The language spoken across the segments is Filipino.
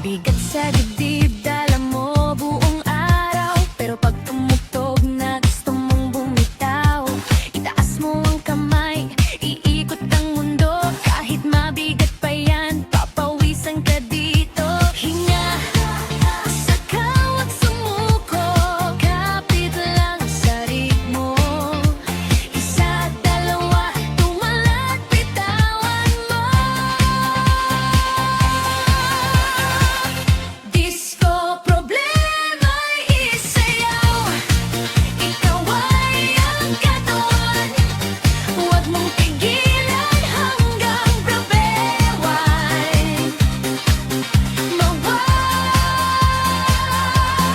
Bigat sa dibdib, dala mo buong araw. Pero pag tumugtog na gusto mong bumitaw, itaas mo ang kamay, iikot ang mundo. Kahit mabigat pa yan, papawisan ka dito. Hinga, saka wag sumuko, kapit lang sa ritmo. Isa, dalawa, tumalat, bitawan mo. Disco problema, isayaw. Ikaw ay ang katawan. Huwag mong tigilan hanggang probeway mawala.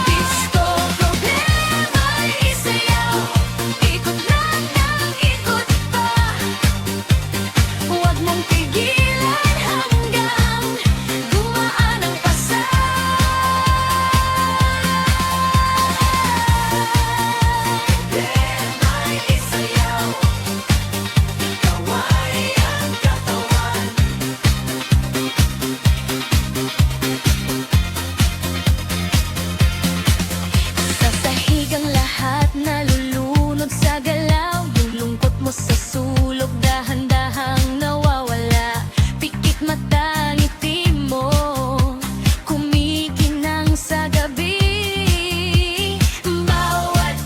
Disco problema, isayaw. Ikot lang ng ikot pa. Huwag mong tigilan hanggang gumaan ang pasa. Problema'y isayaw. Ikaw ay ang katawan. Sa sahig ang lahat nalulunod sa galaw. Yung lungkot mo sa sulok, dahan-dahang nawawala. Pikit mata, ngiti mo, kumikinang sa gabi. Bawat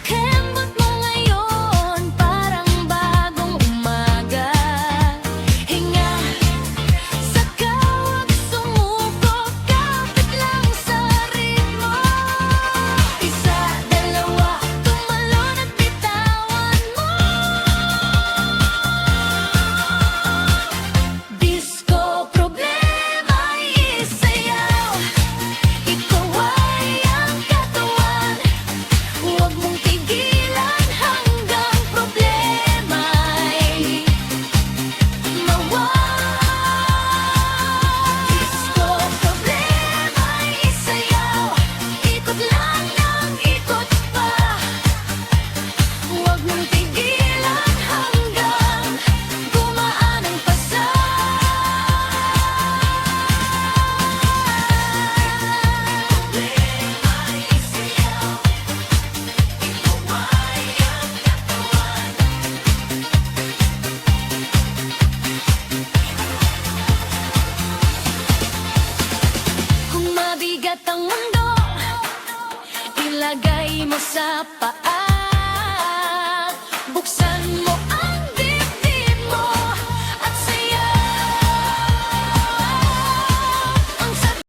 kembot mo ngayon, parang bagong umaga. Hinga, saka wag sumuko, kapit lang sa ritmo. Isa, dalawa, tumalon at bitawan mo. Disco problema'y isayaw. Ikaw ay ang katawan. Huwag mong tigilan hanggang problema'y mawala. Disco problema'y isayaw. Ikot lang ng ikot pa. Huwag mong tigilan hanggang gumaan ang pasa. Problema'y isayaw. Ikaw ay ang katawan. Kung mabigat ang mundo, ilagay mo sa paa.